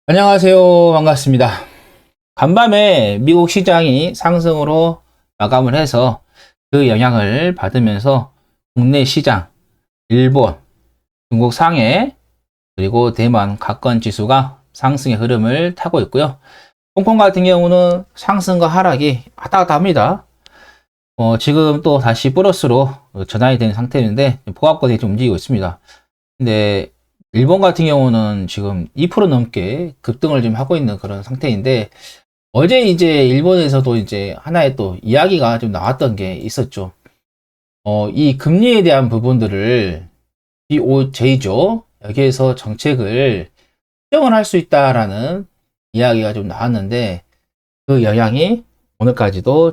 안녕하세요. 반갑습니다. 간밤에 미국 시장이 상승으로 마감을 해서 그 영향을 받으면서 국내 시장, 일본, 중국 상해, 그리고 대만 각권 지수가 상승의 흐름을 타고 있고요. 홍콩 같은 경우는 상승과 하락이 왔다 갔다 합니다. 지금 또 다시 플러스로 전환이 된 상태인데 보합권이 좀 움직이고 있습니다. 근데 일본 같은 경우는 지금 2% 넘게 급등을 좀 하고 있는 그런 상태인데, 어제 이제 일본에서도 이제 하나의 또 이야기가 좀 나왔던 게 있었죠. 이 금리에 대한 부분들을 BOJ죠. 여기에서 정책을 수정을 할 수 있다라는 이야기가 좀 나왔는데, 그 영향이 오늘까지도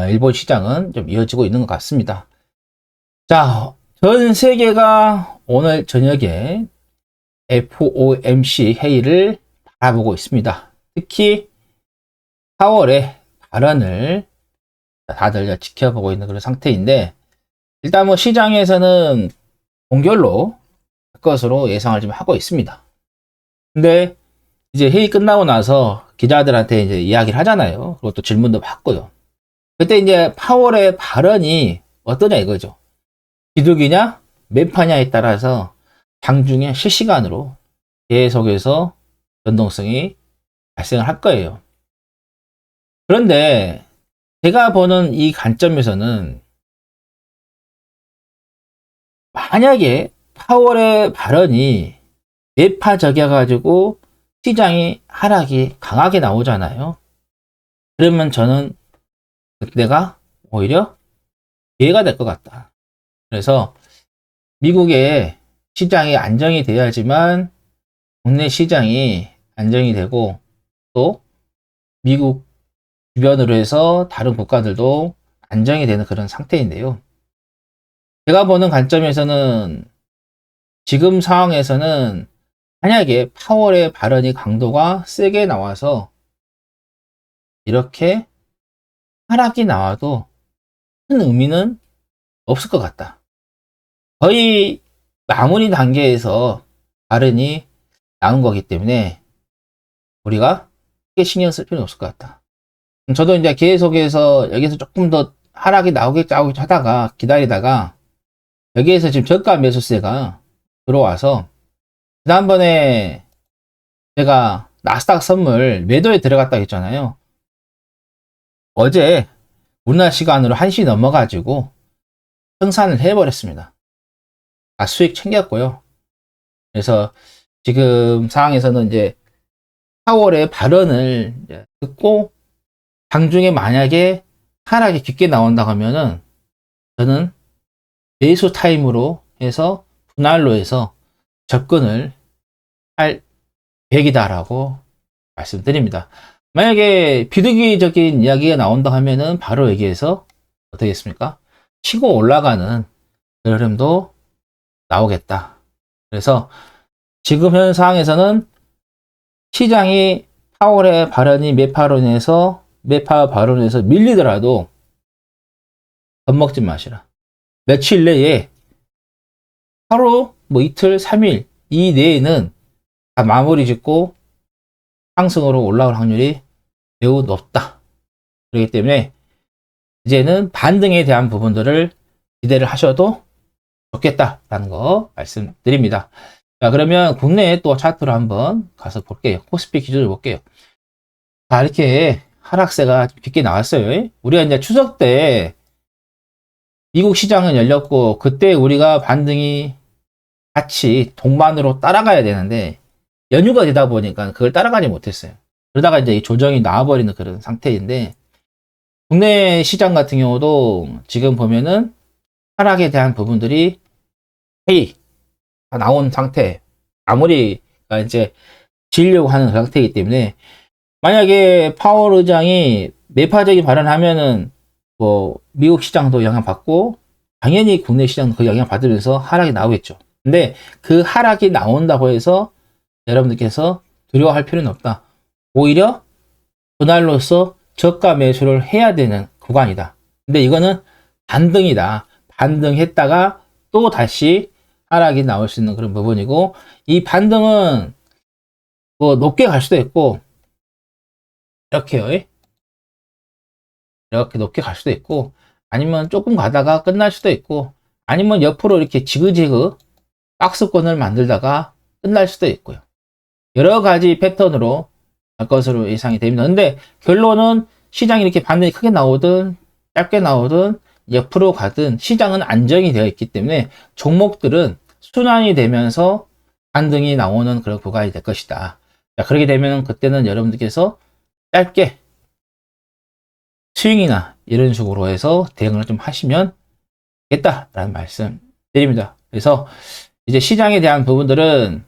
일본 시장은 좀 이어지고 있는 것 같습니다. 자, 전 세계가 오늘 저녁에 FOMC 회의를 바라보고 있습니다. 특히 4월의 발언을 다들 지켜보고 있는 그런 상태인데, 일단 뭐 시장에서는 동결로 할 것으로 예상을 좀 하고 있습니다. 근데 이제 회의 끝나고 나서 기자들한테 이제 이야기를 하잖아요. 그리고 또 질문도 받고요. 그때 이제 파월의 발언이 어떠냐 이거죠. 기독이냐 매파냐에 따라서 장중에 실시간으로 계속해서 변동성이 발생을 할 거예요. 그런데 제가 보는 이 관점에서는, 만약에 파월의 발언이 매파적이어가지고 시장이 하락이 강하게 나오잖아요. 그러면 저는 그때가 오히려 기회가 될 것 같다. 그래서 미국의 시장이 안정이 돼야지만 국내 시장이 안정이 되고, 또 미국 주변으로 해서 다른 국가들도 안정이 되는 그런 상태인데요. 제가 보는 관점에서는 지금 상황에서는 만약에 파월의 발언이 강도가 세게 나와서 이렇게 하락이 나와도 큰 의미는 없을 것 같다. 거의 마무리 단계에서 발언이 나온 거기 때문에 우리가 크게 신경 쓸 필요는 없을 것 같다. 저도 이제 계속해서 여기서 조금 더 하락이 나오겠지 하다가 기다리다가, 여기에서 지금 저가 매수세가 들어와서, 지난번에 제가 나스닥 선물 매도에 들어갔다 했잖아요. 어제 우리나라 시간으로 1시 넘어가지고 승산을 해버렸습니다. 수익 챙겼고요. 그래서 지금 상황에서는 이제 4월에 발언을 듣고 장중에 만약에 하락이 깊게 나온다고 하면은, 저는 매수 타임으로 해서 분할로 해서 접근을 할 계획이다라고 말씀드립니다. 만약에 비득이적인 이야기가 나온다 하면은 바로 여기에서 어떻게 겠습니까? 치고 올라가는 흐름도 나오겠다. 그래서 지금 현 상황에서는 시장이 파월의 발언이 매파 발언에서 밀리더라도 겁먹지 마시라. 며칠 내에, 하루, 뭐 이틀, 3일 이 내에는 다 마무리 짓고 상승으로 올라올 확률이 매우 높다. 그렇기 때문에 이제는 반등에 대한 부분들을 기대를 하셔도 좋겠다라는 거 말씀드립니다. 자, 그러면 국내 또 차트로 한번 가서 볼게요. 코스피 기준을 볼게요. 자, 이렇게 하락세가 깊게 나왔어요. 우리가 이제 추석 때 미국 시장은 열렸고, 그때 우리가 반등이 같이 동반으로 따라가야 되는데 연휴가 되다 보니까 그걸 따라가지 못했어요. 그러다가 이제 조정이 나와버리는 그런 상태인데, 국내 시장 같은 경우도 지금 보면은 하락에 대한 부분들이 회의 다 나온 상태, 마무리가 이제 지으려고 하는 상태이기 때문에, 만약에 파월 의장이 매파적인 발언을 하면은 뭐 미국 시장도 영향받고 당연히 국내 시장도 그 영향 받으면서 하락이 나오겠죠. 근데 그 하락이 나온다고 해서 여러분들께서 두려워할 필요는 없다. 오히려 분할로서 저가 매수를 해야 되는 구간이다. 근데 이거는 반등이다. 반등했다가 또 다시 하락이 나올 수 있는 그런 부분이고, 이 반등은 뭐 높게 갈 수도 있고, 이렇게요. 이렇게 높게 갈 수도 있고, 아니면 조금 가다가 끝날 수도 있고, 아니면 옆으로 이렇게 지그재그 박스권을 만들다가 끝날 수도 있고요. 여러 가지 패턴으로 갈 것으로 예상이 됩니다. 근데 결론은 시장이 이렇게 반등이 크게 나오든 짧게 나오든 옆으로 가든 시장은 안정이 되어 있기 때문에 종목들은 순환이 되면서 반등이 나오는 그런 구간이 될 것이다. 자, 그렇게 되면 그때는 여러분들께서 짧게 스윙이나 이런 식으로 해서 대응을 좀 하시면 되겠다라는 말씀 드립니다. 그래서 이제 시장에 대한 부분들은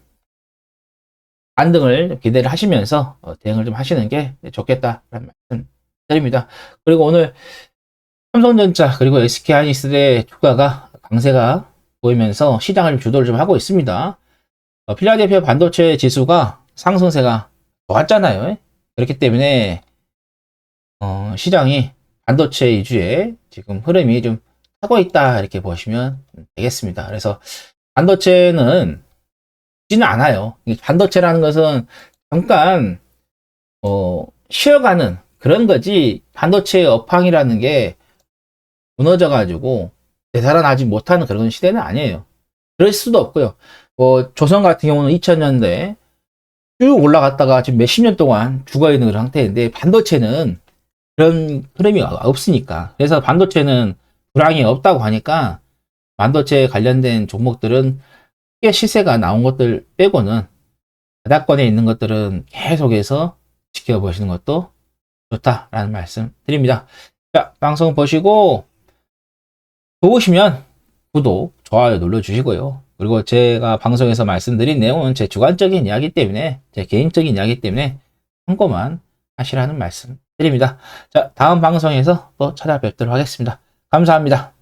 반등을 기대를 하시면서 대응을 좀 하시는 게 좋겠다라는 말씀 드립니다. 그리고 오늘 삼성전자 그리고 SK하이닉스의 주가가 강세가 보이면서 시장을 주도를 좀 하고 있습니다. 필라델피아 반도체 지수가 상승세가 좋았잖아요. 그렇기 때문에 시장이 반도체 위주의 지금 흐름이 좀 하고 있다 이렇게 보시면 되겠습니다. 그래서 반도체는 지는 않아요. 반도체라는 것은 잠깐 쉬어가는 그런 거지, 반도체의 업황이라는 게 무너져 가지고 되살아나지 못하는 그런 시대는 아니에요. 그럴 수도 없고요. 조선 같은 경우는 2000년대 쭉 올라갔다가 지금 몇십 년 동안 죽어 있는 그런 상태인데, 반도체는 그런 흐름이 없으니까. 그래서 반도체는 불황이 없다고 하니까 반도체에 관련된 종목들은 꽤 시세가 나온 것들 빼고는 바닥권에 있는 것들은 계속해서 지켜보시는 것도 좋다라는 말씀 드립니다. 자, 방송 보시고 좋으시면 구독, 좋아요 눌러주시고요. 그리고 제가 방송에서 말씀드린 내용은 제 주관적인 이야기 때문에, 제 개인적인 이야기 때문에 참고만 하시라는 말씀 드립니다. 자, 다음 방송에서 또 찾아뵙도록 하겠습니다. 감사합니다.